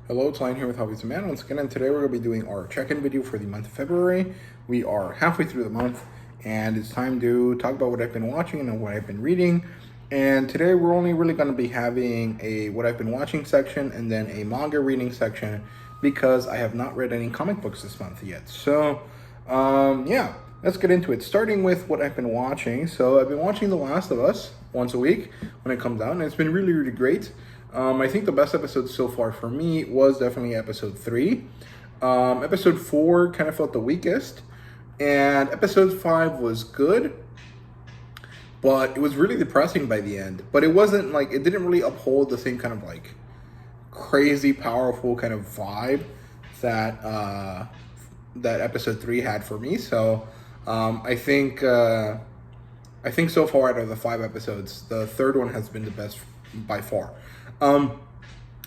Hello, it's Lion here with HobbiesofaMan once again, and today we're going to be doing our check-in video for the month of February. We are halfway through the month, and it's time to talk about what I've been watching and what I've been reading. And today we're only really going to be having a what I've been watching section and then a manga reading section because I have not read any comic books this month yet. So, yeah, let's get into it. Starting with what I've been watching. So I've been watching The Last of Us once a week when it comes out, and it's been really, really great. I think the best episode so far for me was definitely episode 3. Episode 4 kind of felt the weakest, and episode 5 was good, but it was really depressing by the end. But it wasn't like, it didn't really uphold the same kind of like crazy powerful kind of vibe that that episode 3 had for me. So I think so far out of the 5 episodes, the third one has been the best by far. I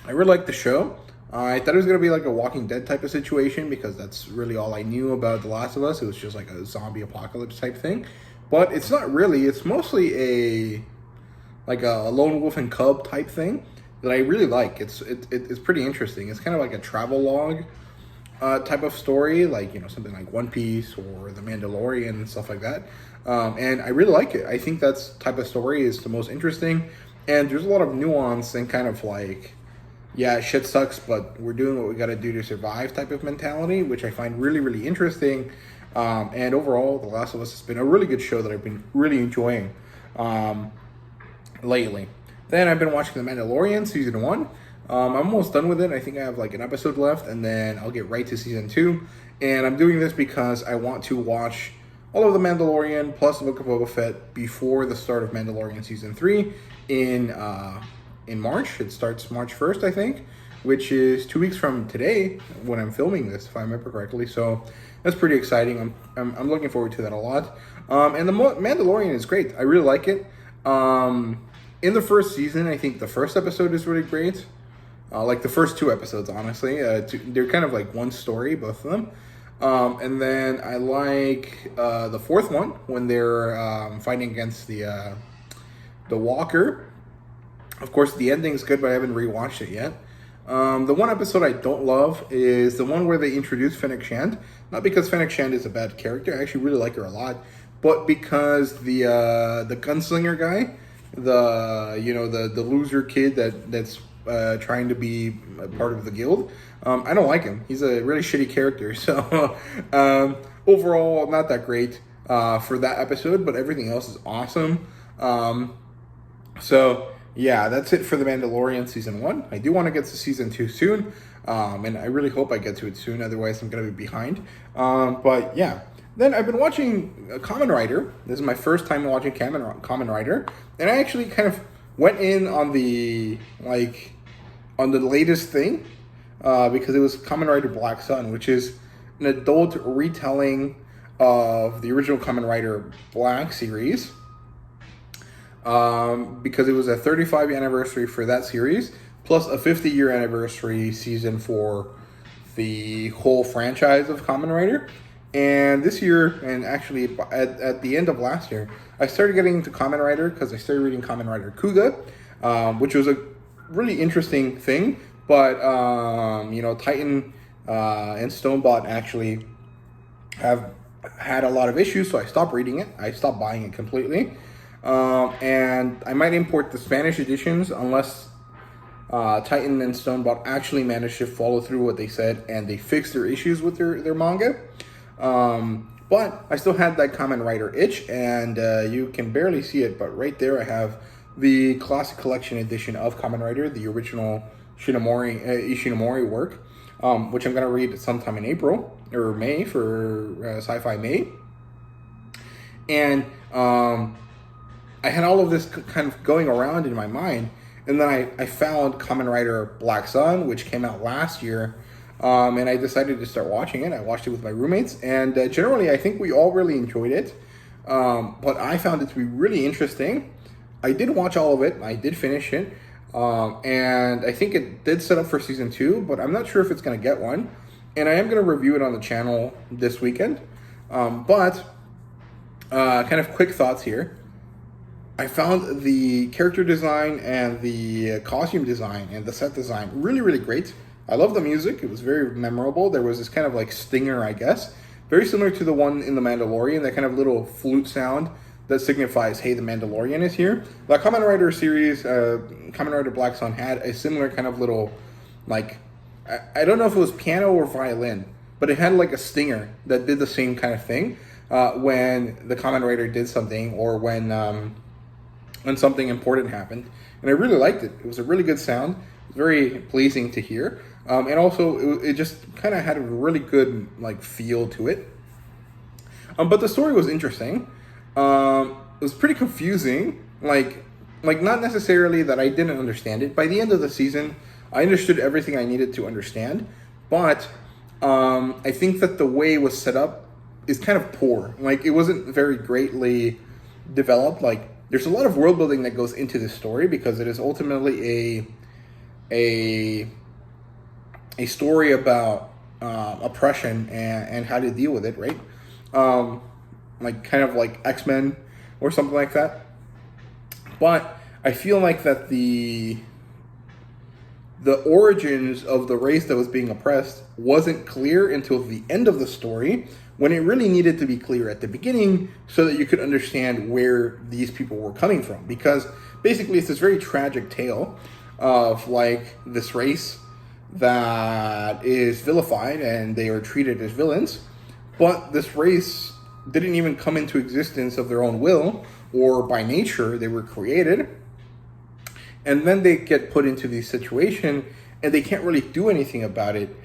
really liked the show. I thought it was going to be like a Walking Dead type of situation because that's really all I knew about The Last of Us. It was just like a zombie apocalypse type thing. But it's not really. It's mostly a lone wolf and cub type thing that I really like. It's pretty interesting. It's kind of like a travel log type of story, like, you know, something like One Piece or The Mandalorian and stuff like that. And I really like it. I think that's type of story is the most interesting. And there's a lot of nuance and kind of like, yeah, shit sucks, but we're doing what we got to do to survive type of mentality, which I find really, really interesting. And overall, The Last of Us has been a really good show that I've been really enjoying lately. Then I've been watching The Mandalorian Season 1. I'm almost done with it. I think I have like an episode left, and then I'll get right to Season 2. And I'm doing this because I want to watch all of The Mandalorian plus the Book of Boba Fett before the start of Mandalorian Season 3 in March. It starts March 1st, I think, which is 2 weeks from today when I'm filming this, if I remember correctly. So that's pretty exciting. I'm looking forward to that a lot. And The Mandalorian is great. I really like it. In the first season, I think the first episode is really great. Like the first 2 episodes, honestly. They're kind of like one story, both of them. And then I like the 4th one when they're fighting against the Walker. Of course, the ending's good, but I haven't rewatched it yet. The one episode I don't love is the one where they introduce Fennec Shand. Not because Fennec Shand is a bad character. I actually really like her a lot. But because the gunslinger guy, the loser kid that's trying to be a part of the guild, I don't like him. He's a really shitty character. So overall, not that great for that episode, but everything else is awesome. So yeah, that's it for The Mandalorian Season 1. I do want to get to Season 2 soon, and I really hope I get to it soon, otherwise I'm going to be behind. But yeah, then I've been watching Kamen Rider. This is my first time watching Kamen Rider, and I actually kind of went in on the latest thing, because it was Kamen Rider Black Sun, which is an adult retelling of the original Kamen Rider Black series. Because it was a 35th anniversary for that series, plus a 50-year anniversary season for the whole franchise of Kamen Rider. And this year, and actually at the end of last year, I started getting into Kamen Rider because I started reading Kamen Rider Kuga, which was a really interesting thing. But, Titan and Stonebot actually have had a lot of issues, so I stopped reading it. I stopped buying it completely. And I might import the Spanish editions unless Titan and Stonebot actually managed to follow through what they said and they fixed their issues with their manga. But I still had that Kamen Rider itch, and you can barely see it, but right there I have the Classic Collection edition of Kamen Rider, the original Ishinomori work, which I'm going to read sometime in April or May for Sci-Fi May. And I had all of this kind of going around in my mind, and then I found Kamen Rider Black Sun, which came out last year, and I decided to start watching it. I watched it with my roommates, and generally I think we all really enjoyed it, but I found it to be really interesting. I did watch all of it. I did finish it, and I think it did set up for Season 2, but I'm not sure if it's going to get one, and I am going to review it on the channel this weekend, but kind of quick thoughts here. I found the character design and the costume design and the set design really, really great. I love the music. It was very memorable. There was this kind of like stinger, I guess, very similar to the one in The Mandalorian, that kind of little flute sound that signifies, hey, the Mandalorian is here. The Kamen Rider series, Kamen Rider Black Sun, had a similar kind of little, like, I don't know if it was piano or violin, but it had like a stinger that did the same kind of thing when the Kamen Rider did something, or when something important happened. And I really liked it. It was a really good sound. It was very pleasing to hear. And also, it just kind of had a really good like feel to it. But the story was interesting. It was pretty confusing. Like not necessarily that I didn't understand it. By the end of the season, I understood everything I needed to understand. But I think that the way it was set up is kind of poor. Like, it wasn't very greatly developed. Like, there's a lot of world building that goes into this story, because it is ultimately a story about oppression and how to deal with it, right? Like kind of like X-Men or something like that. But I feel like that the origins of the race that was being oppressed wasn't clear until the end of the story, when it really needed to be clear at the beginning, so that you could understand where these people were coming from. Because basically it's this very tragic tale of like this race that is vilified and they are treated as villains, but this race didn't even come into existence of their own will or by nature. They were created, and then they get put into this situation and they can't really do anything about it.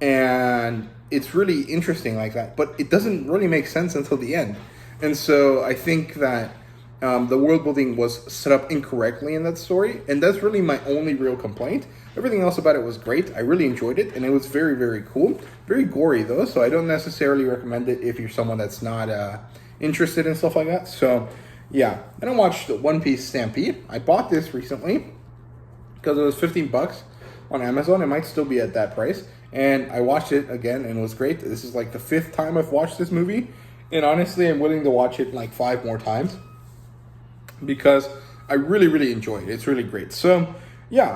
And it's really interesting like that, but it doesn't really make sense until the end. And so I think that the world building was set up incorrectly in that story, and that's really my only real complaint. Everything else about it was great. I really enjoyed it, and it was very, very cool. Very gory though, so I don't necessarily recommend it if you're someone that's not interested in stuff like that. So yeah, then I watched One Piece Stampede. I bought this recently because it was $15 on Amazon. It might still be at that price, and I watched it again, and it was great. This is like the 5th time I've watched this movie, and honestly, I'm willing to watch it like 5 more times, because I really, really enjoyed it. It's really great. So yeah,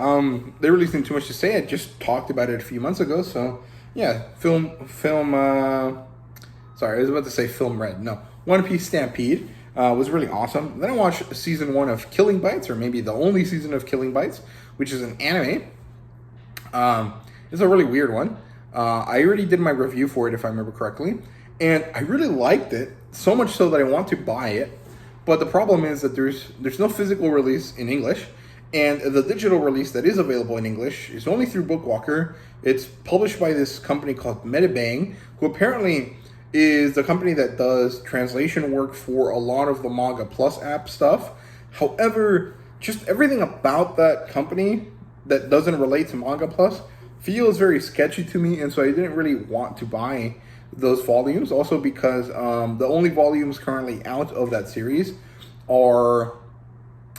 there really isn't too much to say. I just talked about it a few months ago. So yeah, Film Red. No, One Piece Stampede was really awesome. Then I watched season 1 of Killing Bites, or maybe the only season of Killing Bites, which is an anime. It's a really weird one. I already did my review for it, if I remember correctly, and I really liked it, so much so that I want to buy it. But the problem is that there's no physical release in English, and the digital release that is available in English is only through Bookwalker. It's published by this company called Metabang, who apparently is the company that does translation work for a lot of the Manga Plus app stuff. However, just everything about that company that doesn't relate to Manga Plus feels very sketchy to me, and so I didn't really want to buy those volumes. Also because the only volumes currently out of that series are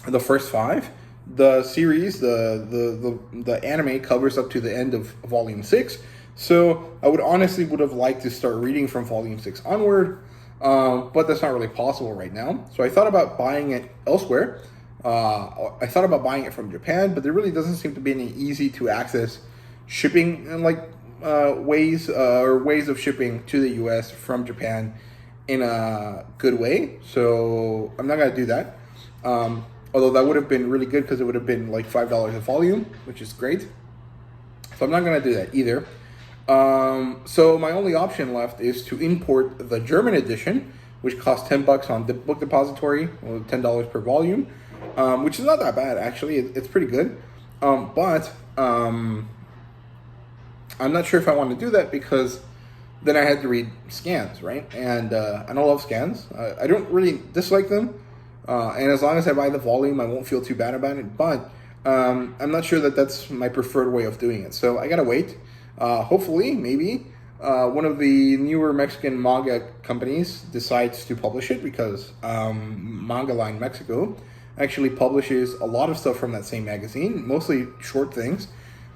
the first 5. The series, the anime covers up to the end of volume 6. So I would have liked to start reading from volume 6 onward, but that's not really possible right now. So I thought about buying it elsewhere. I thought about buying it from Japan, but there really doesn't seem to be any easy to access shipping and ways of shipping to the US from Japan in a good way. So I'm not gonna do that. Although that would have been really good, because it would have been like $5 a volume, which is great. So I'm not gonna do that either. So my only option left is to import the German edition, which costs $10 on the Book Depository, or $10 per volume, which is not that bad actually. It's pretty good. But I'm not sure if I want to do that, because then I had to read scans, right? And I don't love scans. I don't really dislike them. And as long as I buy the volume, I won't feel too bad about it. But I'm not sure that that's my preferred way of doing it. So I gotta wait. Hopefully, maybe one of the newer Mexican manga companies decides to publish it, because Manga Line Mexico actually publishes a lot of stuff from that same magazine, mostly short things.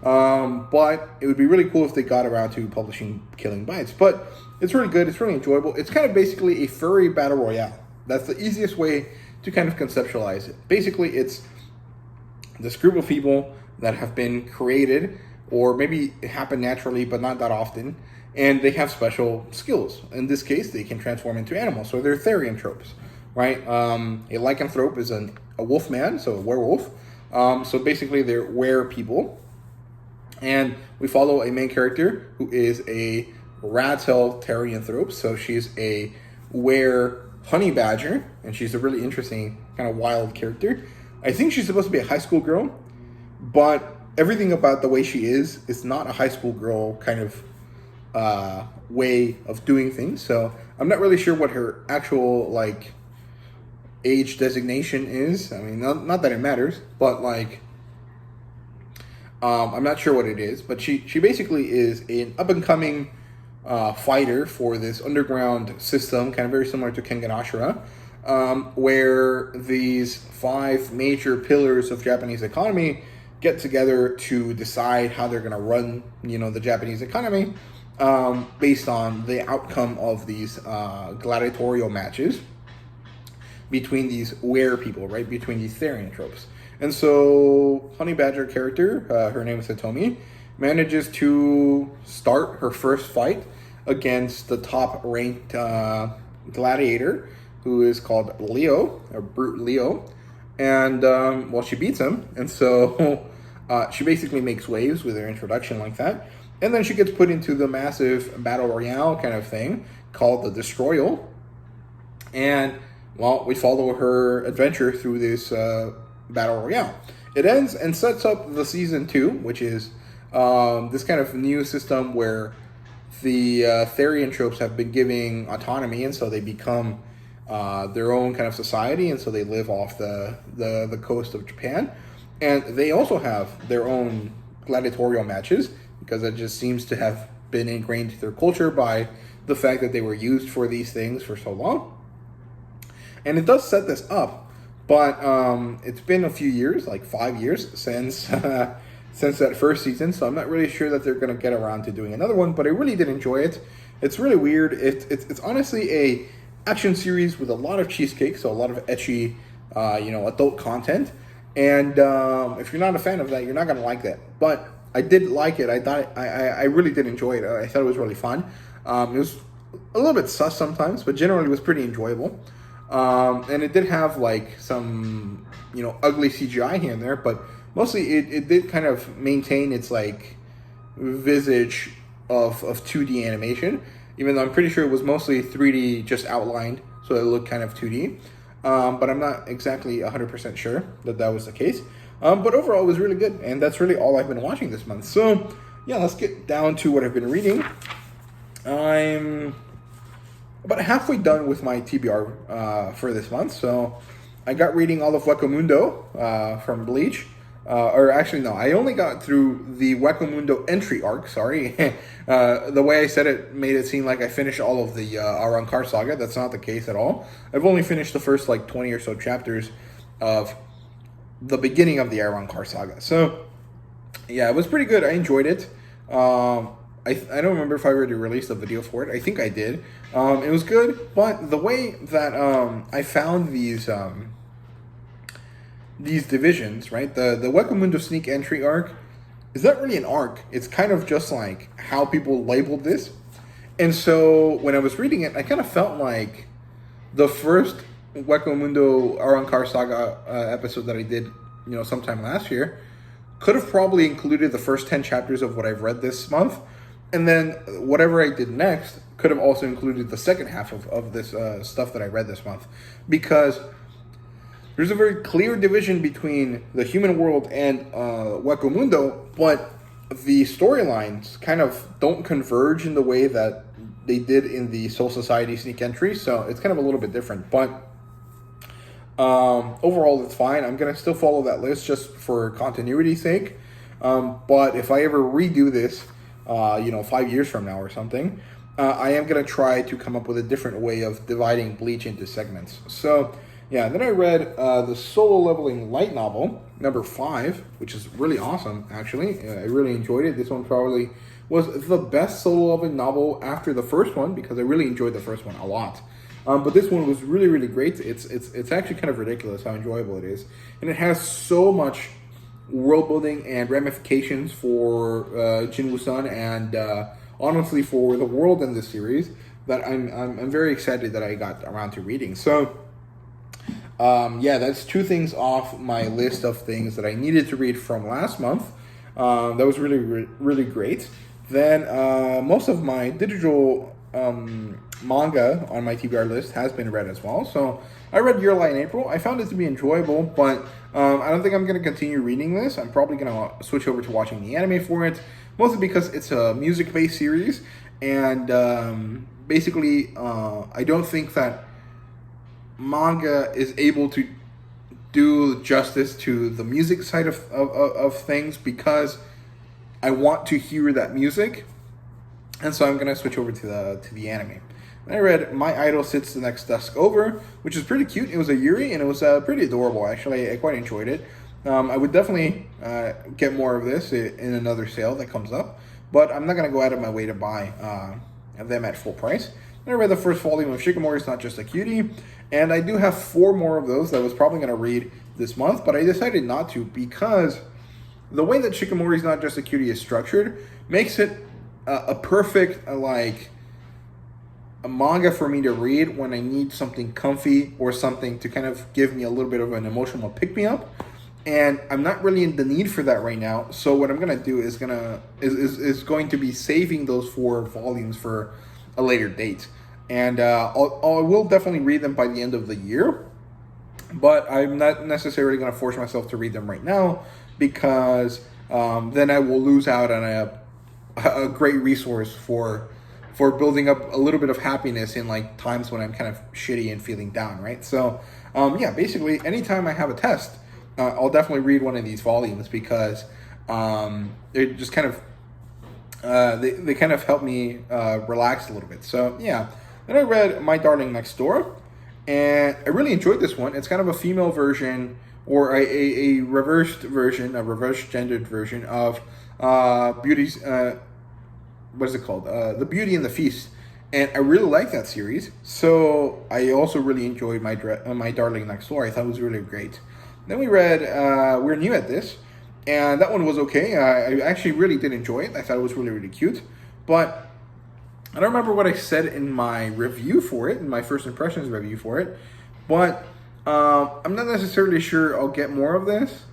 But it would be really cool if they got around to publishing Killing Bites. But it's really good. It's really enjoyable. It's kind of basically a furry battle royale. That's the easiest way to kind of conceptualize it. Basically, it's this group of people that have been created or maybe it happened naturally, but not that often. And they have special skills. In this case, they can transform into animals. So they're therianthropes, right? A lycanthrope is a wolf man, so a werewolf. So basically, they're were people. And we follow a main character who is a rat-tailed therianthrope. So she's a were honey badger, and she's a really interesting kind of wild character. I think she's supposed to be a high school girl, but everything about the way she is not a high school girl kind of way of doing things. So I'm not really sure what her actual like age designation is. I mean, not that it matters, but like I'm not sure what it is. But she basically is an up and coming fighter for this underground system, kind of very similar to Kengan Ashura, where these 5 major pillars of Japanese economy get together to decide how they're going to run, the Japanese economy, based on the outcome of these gladiatorial matches between these were people, right? Between these therianthropes. And so, Honey Badger character, her name is Hitomi, manages to start her first fight against the top-ranked gladiator, who is called Leo, or Brute Leo. And, she beats him. And so, she basically makes waves with her introduction like that. And then she gets put into the massive battle royale kind of thing called the Destroyal. And, we follow her adventure through this battle royale. It ends and sets up the season 2, which is this kind of new system where the therianthropes have been giving autonomy, and so they become their own kind of society, and so they live off the coast of Japan. And they also have their own gladiatorial matches, because it just seems to have been ingrained in their culture by the fact that they were used for these things for so long. And it does set this up, but it's been a few years, like 5 years, since that first season, so I'm not really sure that they're going to get around to doing another one, but I really did enjoy it. It's really weird. It's honestly a action series with a lot of cheesecake, so a lot of ecchi, adult content. And if you're not a fan of that, you're not going to like that. But I did like it. I really did enjoy it. I thought it was really fun. It was a little bit sus sometimes, but generally it was pretty enjoyable. And it did have like some, ugly CGI here and there, but mostly it did kind of maintain its like visage of 2D animation, even though I'm pretty sure it was mostly 3D just outlined, so it looked kind of 2D. But I'm not exactly 100% sure that was the case. But overall, it was really good, and that's really all I've been watching this month. So, yeah, let's get down to what I've been reading. I'm about halfway done with my TBR for this month, so I got reading all of Wakamundo from Bleach. Or actually, no, I only got through the Wakamundo entry arc, sorry. The way I said it made it seem like I finished all of the Arrancar saga. That's not the case at all. I've only finished the first, 20 or so chapters of the beginning of the Arrancar saga. So, yeah, it was pretty good. I enjoyed it. I don't remember if I already released a video for it. I think I did. It was good, but the way that I found these divisions, right? The Wakamundo sneak entry arc is not really an arc. It's kind of just like how people labeled this. And so when I was reading it, I kind of felt like the first Wakamundo Arrancar saga episode that I did, sometime last year, could have probably included the first 10 chapters of what I've read this month. And then whatever I did next could have also included the second half of this stuff that I read this month. Because there's a very clear division between the human world and Wakamundo, but the storylines kind of don't converge in the way that they did in the Soul Society sneak entry, so it's kind of a little bit different. But overall, it's fine. I'm going to still follow that list just for continuity's sake. But if I ever redo this, 5 years from now or something, I am going to try to come up with a different way of dividing Bleach into segments. So, yeah, then I read the Solo Leveling light novel, number 5, which is really awesome, actually. I really enjoyed it. This one probably was the best solo leveling novel after the first one, because I really enjoyed the first one a lot. But this one was really, really great. It's actually kind of ridiculous how enjoyable it is. And it has so much world building and ramifications for Jinwoo-san and honestly for the world in this series that I'm very excited that I got around to reading. So yeah, that's two things off my list of things that I needed to read from last month. That was really great. Then most of my digital manga on my TBR list has been read as well. So I read Your Lie in April. I found it to be enjoyable, but I don't think I'm going to continue reading this. I'm probably going to switch over to watching the anime for it, mostly because it's a music-based series, and basically I don't think that manga is able to do justice to the music side of things, because I want to hear that music, and so I'm gonna switch over to the anime. I read My Idol Sits the Next Dusk Over, which is pretty cute. It was a Yuri, and it was pretty adorable, actually. I quite enjoyed it. I would definitely get more of this in another sale that comes up, but I'm not gonna go out of my way to buy them at full price. I read the first volume of Shikamori's Not Just a Cutie, and I do have 4 more of those that I was probably going to read this month, but I decided not to because the way that Shikamori's Not Just a Cutie is structured makes it a perfect, like, a manga for me to read when I need something comfy or something to kind of give me a little bit of an emotional pick-me-up, and I'm not really in the need for that right now. So what I'm going to do is going to be saving those 4 volumes for a later date, and I will definitely read them by the end of the year, but I'm not necessarily going to force myself to read them right now, because then I will lose out on a great resource for building up a little bit of happiness in like times when I'm kind of shitty and feeling down, right? So yeah, basically anytime I have a test, I'll definitely read one of these volumes, because they're just kind of they kind of help me relax a little bit. So yeah, then I read My Darling Next Door, and I really enjoyed this one. It's kind of a female version, or a reversed version, a reverse gendered version of Beauty's, what is it called? The Beauty and the Feast. And I really like that series. So I also really enjoyed My Darling Next Door. I thought it was really great. Then we read We're New at This. And that one was okay. I actually really did enjoy it. I thought it was really cute. But I don't remember what I said in my review for it, in my first impressions review for it. But I'm not necessarily sure I'll get more of this.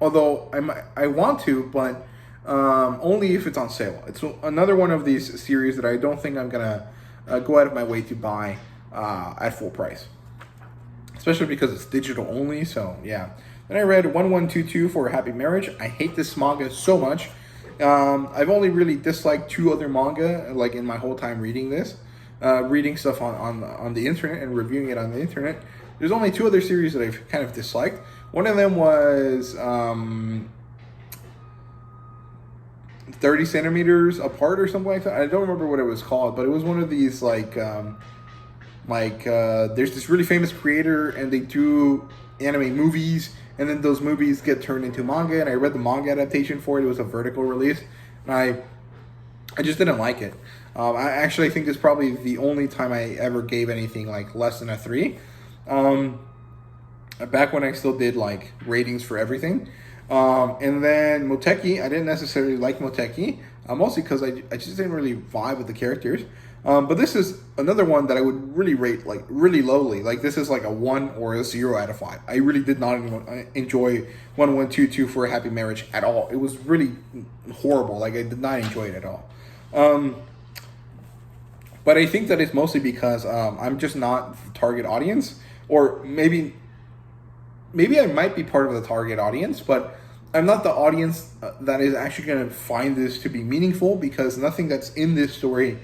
Although I want to, but only if it's on sale. It's another one of these series that I don't think I'm going to go out of my way to buy at full price. Especially because it's digital only, so yeah. Then I read 1122 for a Happy Marriage. I hate this manga so much. I've only really disliked 2 other manga, like in my whole time reading this. Reading stuff on the internet and reviewing it on the internet. There's only 2 other series that I've kind of disliked. One of them was 30 centimeters apart or something like that. I don't remember what it was called, but it was one of these like there's this really famous creator and they do anime movies, and then those movies get turned into manga, and I read the manga adaptation for it. It was a vertical release, and I just didn't like it. I actually think this is probably the only time I ever gave anything like less than a 3. Back when I still did like ratings for everything. And then Moteki, I didn't necessarily like Moteki, mostly because I just didn't really vibe with the characters. But this is another one that I would really rate like really lowly. Like this is like a 1 or a 0 out of 5. I really did not enjoy 1122 for a Happy Marriage at all. It was really horrible. Like I did not enjoy it at all. But I think that it's mostly because I'm just not the target audience, or maybe I might be part of the target audience, but I'm not the audience that is actually going to find this to be meaningful, because nothing that's in this story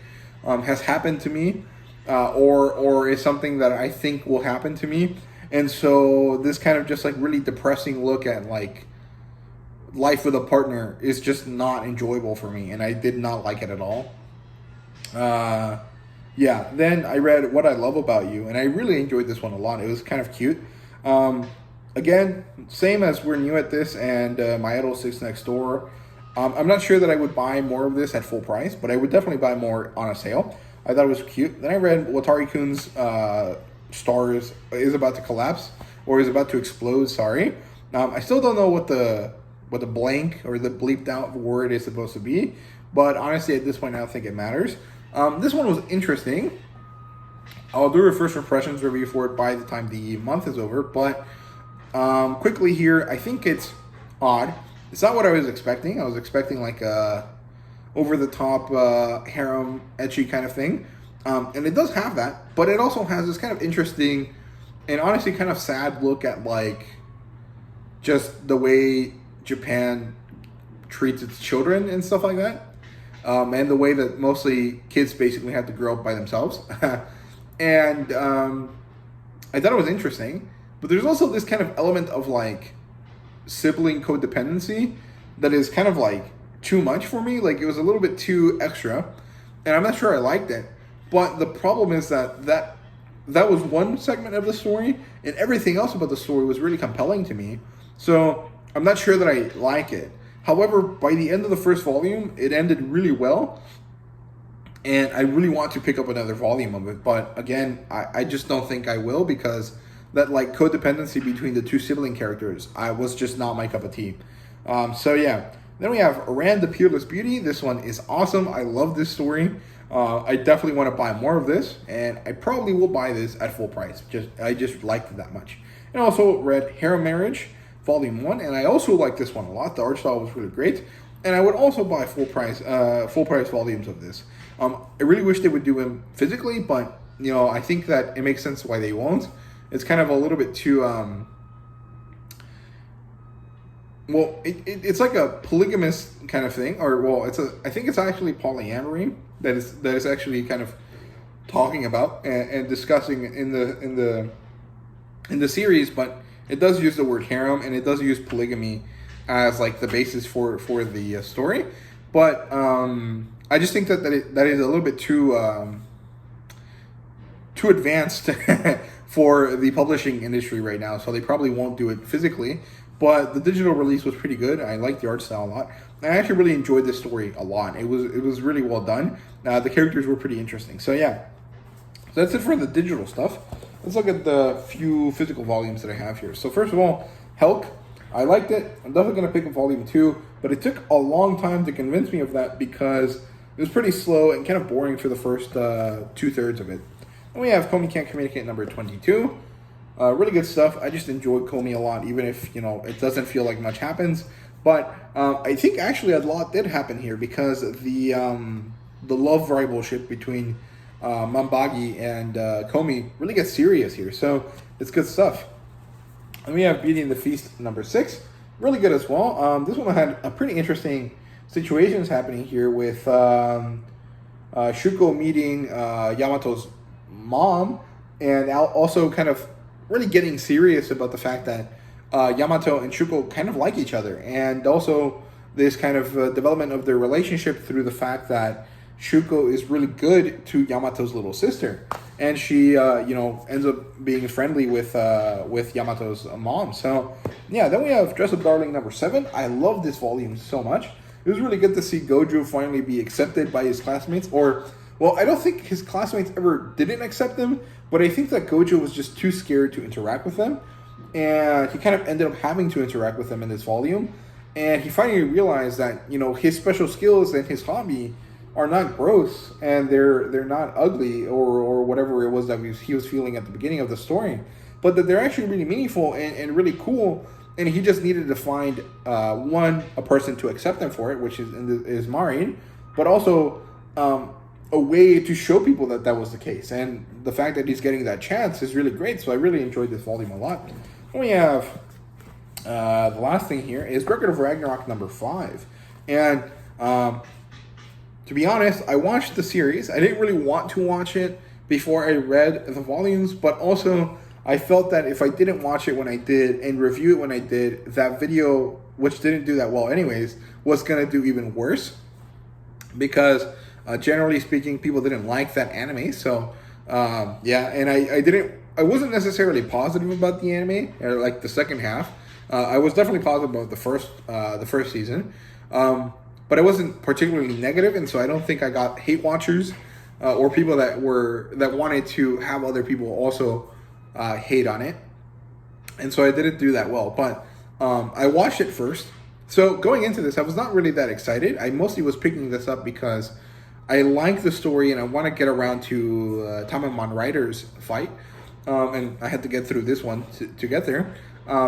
has happened to me, or is something that I think will happen to me. And so this kind of just like really depressing look at like life with a partner is just not enjoyable for me, and I did not like it at all. Yeah, then I read What I Love About You, and I really enjoyed this one a lot. It was kind of cute. Again, same as We're New at This and My Idol Sits Next Door. I'm not sure that I would buy more of this at full price, but I would definitely buy more on a sale. I thought it was cute. Then I read Watari-kun's Stars is about to collapse, or is about to explode, sorry. I still don't know what the what the blank or the bleeped out word is supposed to be. But honestly, at this point, I don't think it matters. This one was interesting. I'll do a first impressions review for it by the time the month is over. But quickly here, I think it's odd. It's not what I was expecting. I was expecting like a over-the-top harem, ecchi kind of thing. And it does have that, but it also has this kind of interesting and honestly kind of sad look at like just the way Japan treats its children and stuff like that. And the way that mostly kids basically have to grow up by themselves. And I thought it was interesting, but there's also this kind of element of like sibling codependency that is kind of like too much for me. Like it was a little bit too extra, and I'm not sure I liked it. But the problem is that was one segment of the story, and everything else about the story was really compelling to me. So I'm not sure that I like it. However, by the end of the first volume, it ended really well, and I really want to pick up another volume of it. But again, I just don't think I will, because that like codependency between the two sibling characters, I was just not my cup of tea. So yeah. Then we have Aran the Peerless Beauty. This one is awesome. I love this story. I definitely want to buy more of this, and I probably will buy this at full price. I just liked it that much. And also read Harem Marriage, Volume 1, and I also like this one a lot. The art style was really great, and I would also buy full price volumes of this. I really wish they would do them physically, but you know, I think that it makes sense why they won't. It's kind of a little bit too well, it's like a polygamous kind of thing, or well, I think it's actually polyamory that is actually kind of talking about and discussing in the series, but it does use the word harem, and it does use polygamy as like the basis for the story. But I just think that is a little bit too advanced for the publishing industry right now, so they probably won't do it physically. But the digital release was pretty good. I liked the art style a lot. I actually really enjoyed this story a lot. It was really well done. The characters were pretty interesting. So yeah, so that's it for the digital stuff. Let's look at the few physical volumes that I have here. So first of all, Helk. I liked it. I'm definitely going to pick up volume 2, but it took a long time to convince me of that because it was pretty slow and kind of boring for the first 2/3 of it. And we have Komi Can't Communicate number 22. Really good stuff. I just enjoyed Komi a lot, even if, you know, it doesn't feel like much happens. But I think actually a lot did happen here, because the love rivalship between Mambagi and Komi really gets serious here. So it's good stuff. And we have Beauty and the Feast number 6. Really good as well. This one had a pretty interesting situations happening here with Shuko meeting Yamato's mom, and also kind of really getting serious about the fact that Yamato and Shuko kind of like each other, and also this kind of development of their relationship through the fact that Shuko is really good to Yamato's little sister, and she ends up being friendly with Yamato's mom. So yeah, then we have Dress Up Darling number 7. I love this volume so much. It was really good to see Gojo finally be accepted by his classmates, or well, I don't think his classmates ever didn't accept him, but I think that Gojo was just too scared to interact with them, and he kind of ended up having to interact with them in this volume, and he finally realized that, you know, his special skills and his hobby are not gross, and they're not ugly or whatever it was that he was feeling at the beginning of the story, but that they're actually really meaningful and really cool, and he just needed to find a person to accept him for it, which is Marin, but also a way to show people that was the case, and the fact that he's getting that chance is really great. So I really enjoyed this volume a lot. And we have the last thing here is Record of Ragnarok number 5, and to be honest, I watched the series. I didn't really want to watch it before I read the volumes, but also I felt that if I didn't watch it when I did and review it when I did, that video, which didn't do that well anyways, was going to do even worse, because generally speaking, people didn't like that anime. So yeah, and I wasn't necessarily positive about the anime, or like the second half. I was definitely positive about the first season, but I wasn't particularly negative, and so I don't think I got hate watchers or people that wanted to have other people also hate on it, and so I didn't do that well. But I watched it first, So going into this, I was not really that excited. I mostly was picking this up because I like the story and I want to get around to Tamamon Rider's fight. And I had to get through this one to get there.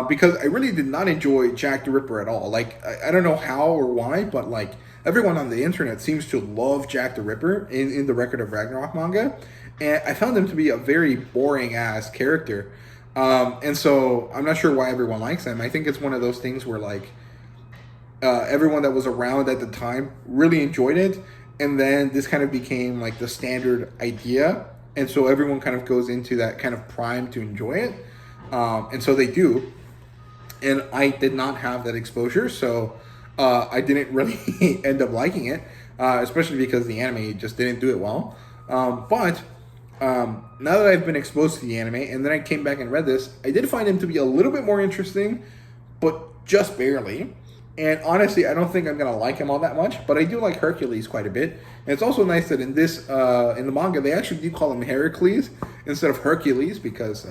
Because I really did not enjoy Jack the Ripper at all. Like, I don't know how or why, but like everyone on the internet seems to love Jack the Ripper in the Record of Ragnarok manga. And I found him to be a very boring ass character. And so I'm not sure why everyone likes him. I think it's one of those things where like everyone that was around at the time really enjoyed it. And then this kind of became like the standard idea. And so everyone kind of goes into that kind of prime to enjoy it. And so they do. And I did not have that exposure. So I didn't really end up liking it. Especially because the anime just didn't do it well. But now that I've been exposed to the anime and then I came back and read this, I did find him to be a little bit more interesting, but just barely. And honestly, I don't think I'm going to like him all that much, but I do like Hercules quite a bit. And it's also nice that in this, in the manga, they actually do call him Heracles instead of Hercules because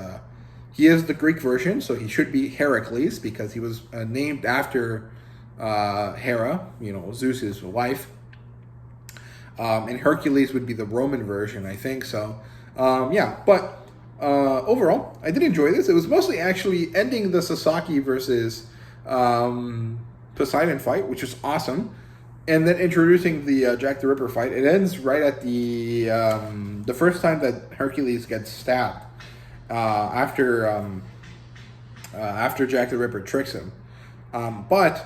he is the Greek version, so he should be Heracles because he was named after Hera, Zeus's wife. And Hercules would be the Roman version, I think. So, but overall, I did enjoy this. It was mostly actually ending the Sasaki versus Poseidon fight, which was awesome, and then introducing the Jack the Ripper fight. It ends right at the first time that Hercules gets stabbed after Jack the Ripper tricks him. But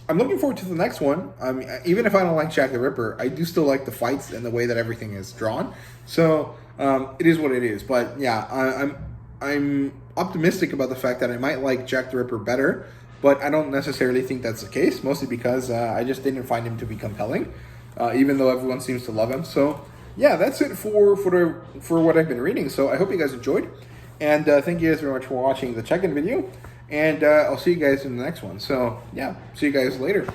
I'm looking forward to the next one. I mean, even if I don't like Jack the Ripper, I do still like the fights and the way that everything is drawn. So it is what it is. But yeah, I'm optimistic about the fact that I might like Jack the Ripper better. But I don't necessarily think that's the case, mostly because I just didn't find him to be compelling, even though everyone seems to love him. So yeah, that's it for what I've been reading. So I hope you guys enjoyed, and thank you guys very much for watching the check-in video. And I'll see you guys in the next one. So yeah, see you guys later.